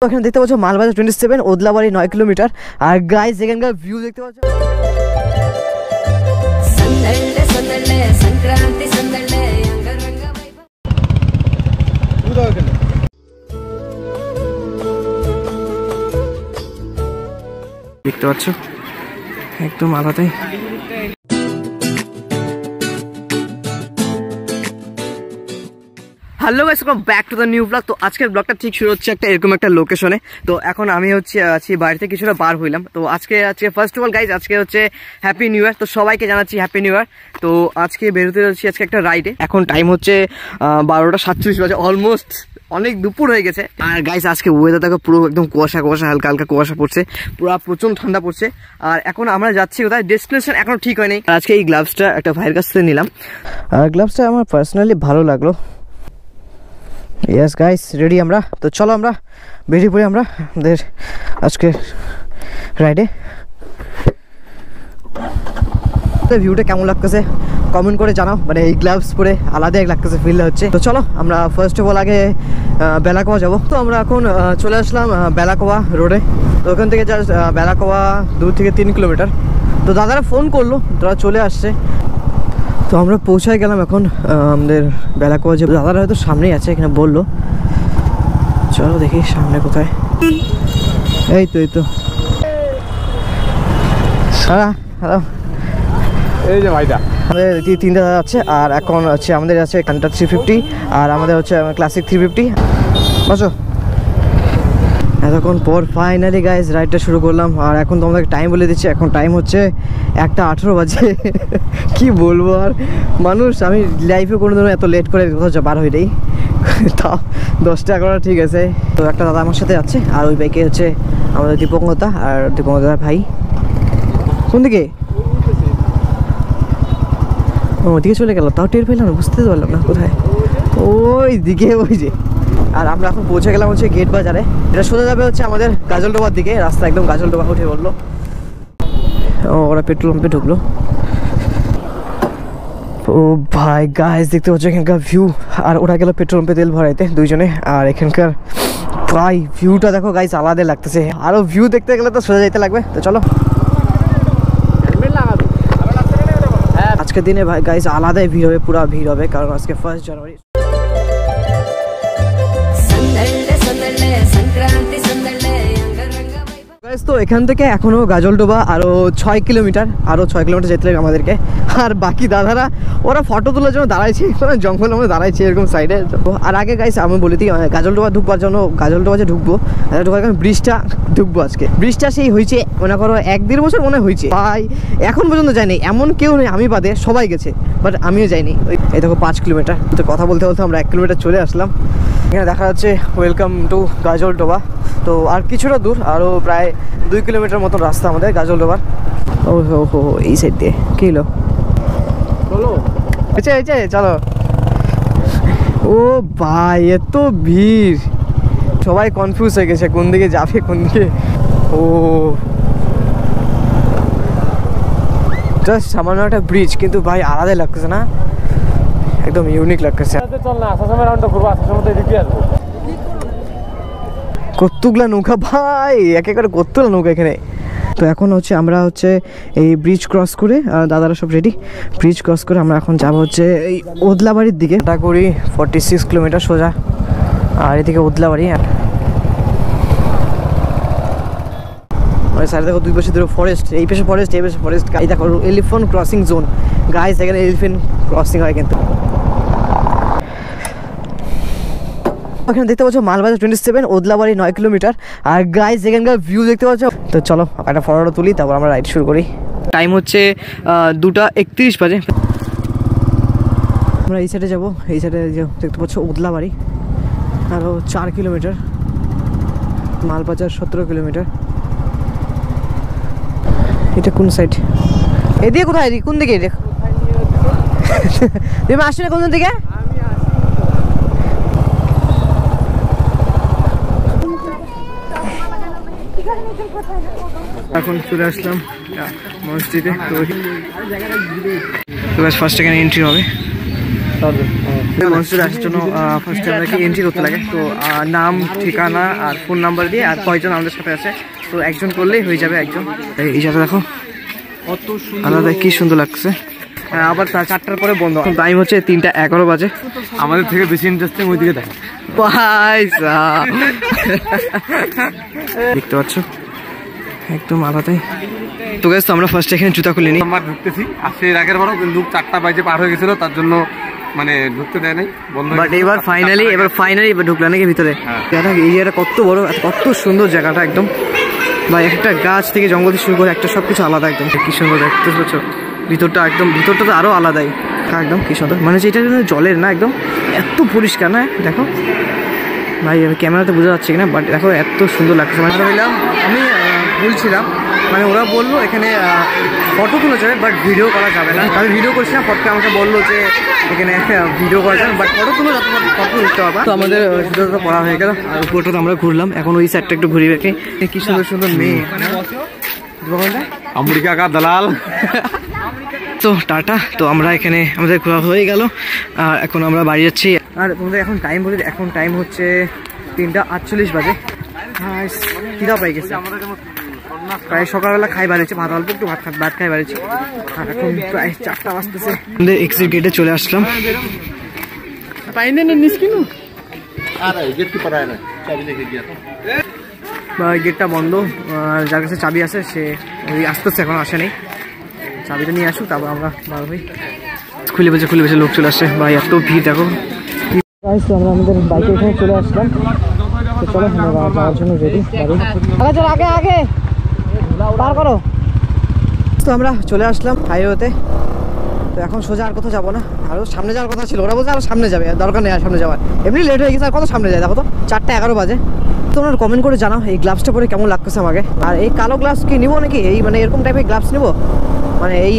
এখানে দেখতে পাচ্ছ মালবাজার 27, ওদলাবাড়ি 9 কিলোমিটার। আর গাইস এখানকার ভিউ দেখতে পাচ্ছ। দেখতে পাচ্ছ একদম আলাদাই। Hello guys, welcome back to the new blog. তো আজকের ব্লগটা ঠিক শুরু হচ্ছে একটা এরকম একটা লোকেশনে। তো এখন আমি আছি বাড়িতে কিছুটা বার হইলাম। তো আজকে ফার্স্ট অফ অল গাইস, আজকে হচ্ছে হ্যাপি নিউ ইয়ার। তো সবাইকে জানাচ্ছি হ্যাপি নিউ ইয়ার। তো আজকে বেরোতে যাচ্ছি আজকে একটা রাইডে। এখন টাইম হচ্ছে 12টা 47 বাজে, অলমোস্ট অনেক দুপুর হয়ে গেছে। আর গাইস আজকে ওয়েদার দেখো, পুরো একদম কুয়াশা, হালকা হালকা কুয়াশা পড়ছে, পুরো প্রচন্ড ঠান্ডা পড়ছে। আর এখন আমরা যাচ্ছি কোথায়, ডেস্টিনেশন এখনো ঠিক হয়নি। আজকে এই গ্লাভসটা একটা ভাইয়ের কাছ থেকে নিলাম, আর গ্লাভসটা আমার পার্সোনালি ভালো লাগলো। ইয়েস গাইস, রেডি আমরা। তো চলো আমরা বেরিয়ে পড়ি আমরা আমাদের আজকে রাইডে। ভিউটা কেমন লাগতেছে কমেন্ট করে জানাও, মানে এই গ্লাভস পরে আলাদা এক লাগতেছে, ফিল হচ্ছে। তো চলো আমরা ফার্স্ট অফ অল আগে বেলাকোয়া যাবো। তো আমরা এখন চলে আসলাম বেলাকোয়া রোডে। তো ওখান থেকে জাস্ট বেলাকোয়া 2 থেকে 3 কিলোমিটার। তো দাদারা ফোন করলো, তারা চলে আসছে। তো আমরা পৌঁছায় গেলাম এখন আমাদের বেলাকোয়া। যে দাদারা হয়তো সামনেই আছে, এখানে বললো। চলো দেখি সামনে কোথায়। এই তো সারা হ্যালো, এই যে ভাইটা আমাদের 3টা দাদা আছে। আর এখন হচ্ছে আমাদের আছে কান্টার 350, আর আমাদের হচ্ছে ক্লাসিক 350। বসো। এতক্ষণ পর ফাইনালি গাইজ রাইডটা শুরু করলাম। আর এখন তোমাদেরকে টাইম বলে দিচ্ছি, এখন টাইম হচ্ছে 1:18 বাজে। কি বলবো আর, মানুষ আমি লাইফে কোনো দিনও এত লেট করে কোথাও বার হই নাই। তাও 10টা 11টা ঠিক আছে। তো একটা দাদা আমার সাথে আছে, আর ওই বাইকে হচ্ছে আমাদের দীপঙ্গতা আর দীপঙ্গতার ভাই। কোন দিকে? ওদিকে চলে গেল, তাও টের পেলাম না, বুঝতে পারলাম না কোথায়। ওই দিকে, ওই যে। আর আমরা এখন পৌঁছে গেলাম হচ্ছে গেট বাজারে। এটা সোজা যাবে হচ্ছে আমাদের গাজলডোবার দিকে, রাস্তা একদম গাজলডোবা উঠে বললো। ওরা পেট্রোল পাম্পে ঢুকলো। ও ভাই গাইস দেখতে পাচ্ছ এখানকার ভিউ। আর ওরা গেল পেট্রোল পাম্পে তেল ভরাইতে দুইজনে। আর এখানকার ভাই ভিউটা দেখো গাইস, আলাদা লাগতেছে। আরো ভিউ দেখতে গেলে তো সোজা যাইতে লাগবে। তো চলো, আজকের দিনে ভাই গাইস আলাদাই ভিড় হবে, পুরো ভিড় হবে, কারণ আজকে 1 জানুয়ারি। তো এখান থেকে এখনো গাজলডোবা আরো 6 কিলোমিটার, আরো 6 কিলোমিটার যেতে লাগবে আমাদেরকে। আর বাকি দাদারা ওরা ফটো তোলার জন্য দাঁড়াইছে, জঙ্গল আমরা দাঁড়াইছি এরকম সাইডে। আর আগে গাইস আমি বলি দিই, গাজলডোবা ঢুকবার জন্য, গাজলডোবা যে ঢুকবো, ঢোকার কারণে ব্রিজটা ঢুকবো আজকে। ব্রিজটা সেই হয়েছে মনে করো 1-1.5 বছর মনে হয়েছে ভাই, এখন পর্যন্ত যায়নি। এমন কেউ নেই, আমি বাদে সবাই গেছে, বাট আমিও যাইনি। এই দেখো 5 কিলোমিটার। তো কথা বলতে বলতে আমরা 1 কিলোমিটার চলে আসলাম। এখানে দেখা যাচ্ছে ওয়েলকাম টু গাজলডোবা। তো আর কিছুটা দূর, আরও প্রায় 2 কিলোমিটার মতন রাস্তা আমাদের গাজলডোবার। ও হো এই সাইড দিয়ে কি হলো, চলো চলো। ও ভাই এত ভিড়, সবাই কনফিউজ হয়ে গেছে কোন দিকে যাবে কোন দিকে। ও জাস্ট সামান্য একটা ব্রিজ, কিন্তু ভাই আলাদাই লাগতেছে না, একদম ইউনিক লাগতেছে। কতগুলা নৌকা ভাই, এক করে কতগুলা নৌকা এখানে। তো এখন হচ্ছে আমরা হচ্ছে এই ব্রিজ ক্রস করে, দাদারা সব রেডি, ব্রিজ ক্রস করে আমরা এখন যাবো হচ্ছে এই ওদলাবাড়ির দিকে। এটা করি 46 কিলোমিটার সোজা, আর এদিকে ওদলাবাড়ি। সাইডে দেখো 2 পাশে দুটো ফরেস্ট, এই পাশে ফরেস্ট, এই পাশে ফরেস্ট। এই দেখো এলিফ্যান্ট ক্রসিং জোন গাইস, এখানে এলিফ্যান্ট ক্রসিং হয় কিন্তু। এখানে দেখতে পাচ্ছ মালবাজার 27, ওদলাবাড়ি 9 কিলোমিটার। আর গাইস এখানকার ভিউ দেখতে পাচ্ছ। তো চলো একটা ফটো তুলি, তারপর আমরা রাইড শুরু করি। টাইম হচ্ছে 2:31 বাজে। আমরা এই সাইডে যাবো, এই সাইডে দেখতে পাচ্ছ ওদলাবাড়ি আরও 4 কিলোমিটার, মালবাজার 17 কিলোমিটার। এটা কোন সাইড, এদিকে কোথায়, কোন দিকে তুমি আসলে কোন দিকে? এখন চলে আসলাম মসজিদে। তো ফার্স্ট এখানে এন্ট্রি হবে। মনস্টারে আসার জন্য ফার্স্টে আপনাকে এন্ট্রি করতে লাগে। তো নাম, ঠিকানা আর ফোন নাম্বার দিয়ে আর কয়জন আমাদের সাথে আছে, তো একজন করলেই হয়ে যাবে একজন। এই জায়গা দেখো কত আলাদা, কি সুন্দর লাগছে। আবার 4টার পরে বন্ধ, টাইম হচ্ছে 3:11 বাজে। আমাদের থেকে বেশি ইন্টারেস্টিং ওইদিকে দেখো, পয়সা দেখতে পাচ্ছ একদম আলাদাই। তো গাইস, তো আমরা ফার্স্ট এখানে জুতা খুলে নিই। আমরা ঢুকতেছি, আসছে এর আগের বারও কিন্তু 4টা বাজে পার হয়ে গেছিল, তার জন্য মানে ঢুকতে দেয় নাই, বন্ধ। বাট এবার ফাইনালি ঢুকলাম নাকি ভিতরে। এই জায়গাটা কত বড়, কত সুন্দর জায়গাটা একদম। বা একটা গাছ থেকে জঙ্গল থেকে শুরু করে একটা সবকিছু আলাদা একদম, কি সুন্দর দেখতে পাচ্ছ। ভিতরটা তো আরো আলাদাই একদম, কি সুন্দর। মানে যেটা জলের না, একদম এত পরিষ্কার না, দেখো ভাই, আমি ক্যামেরাতে বোঝা যাচ্ছে কিনা, বাট দেখো এত সুন্দর লাগছে। মানে আমি বলছিলাম, মানে ওরা বললো এখানে ফটো তোলা যাবে বাট ভিডিও করা যাবে না। আমি ভিডিও করছিলাম, ফটো আমাকে বললো যে এখানে ভিডিও করা যাবে বাট ফটো তুলো ফটো উঠতে পারবা। তো আমাদের ভিডিওটা পড়া হয়ে গেল, আর উপরটা আমরা ঘুরলাম। এখন ওই সাইডটা একটু ঘুরি রেখে, কি সুন্দর সুন্দর মেয়ে। আমেরিকা কা দালাল। তো টাটা, তো আমরা এখানে আমাদের ঘোরা হয়ে গেল, আর এখন আমরা বাড়ি যাচ্ছি। আর তোমাদের এখন টাইম বলি, এখন টাইম হচ্ছে 3:48 বাজে। খিদা পাই গেছে, প্রায় সকালবেলা খাই বাড়িয়েছে, ভাত অল্প একটু ভাত খাই বাড়িয়েছি। আর এখন প্রায় 4টা বাজতেছে, আমাদের এক্সিট গেটে চলে আসলাম। গেটটা বন্ধ, যার কাছে চাবি আছে সে ওই আসতেছে, এখন আসেনি। চাবিটা নিয়ে আসুক, তারপর আমরা বার হই। খুলে বেছে লোক চলে আসছে, ভাই এত ভিড় দেখো। তো আমরা আমাদের বাইকে এখানে চলে আসলাম। তো চলো আমরা যাওয়ার জন্য রেডি। আগে পার করো। তো আমরা চলে আসলাম হাইওয়েতে। তো এখন সোজা আর কোথাও যাবো না, আরও সামনে যাওয়ার কথা ছিল। ওরা বলছে আরও সামনে যাবে, দরকার নেই আর সামনে যাওয়ার, এমনি লেট হয়ে গেছে। আর কত সামনে যায় দেখো তো, 4:11 বাজে। তো ওনার কমেন্ট করে জানাও এই গ্লাভসটা পরে কেমন লাগতেছে আমাকে। আর এই কালো গ্লাভস কি নিবো নাকি এই মানে এরকম টাইপের গ্লাভস নিবো, মানে এই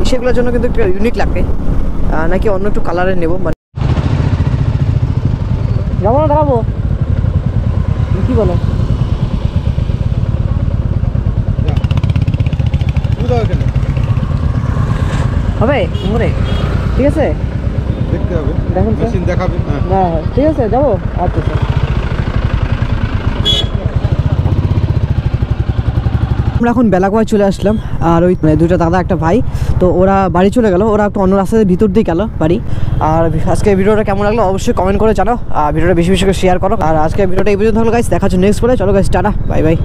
সেগুলোর জন্য কিন্তু একটু ইউনিক লাগে, নাকি অন্য একটু কালারের নেবো। মানে যাবো না, দাঁড়াবো, কি বলো? হবে ঠিক আছে, দেখতে হবে, দেখুন মেশিন দেখাবে। হ্যাঁ ঠিক আছে, যাবো। আচ্ছা স্যার, আমরা এখন বেলাগোয়ায় চলে আসলাম। আর ওই দুইটা দাদা একটা ভাই, তো ওরা বাড়ি চলে গেল, ওরা একটু অন্য রাস্তার ভিতর দিয়ে গেল বাড়ি। আর আজকে ভিডিওটা কেমন লাগলো অবশ্যই কমেন্ট করে জানাও, আর ভিডিওটা বেশি বেশি করে শেয়ার করো। আর আজকে ভিডিওটা এই পর্যন্ত থাকলো গাইস, দেখা হচ্ছে নেক্সট পরে। চলো গাইস, টাটা, বাই বাই।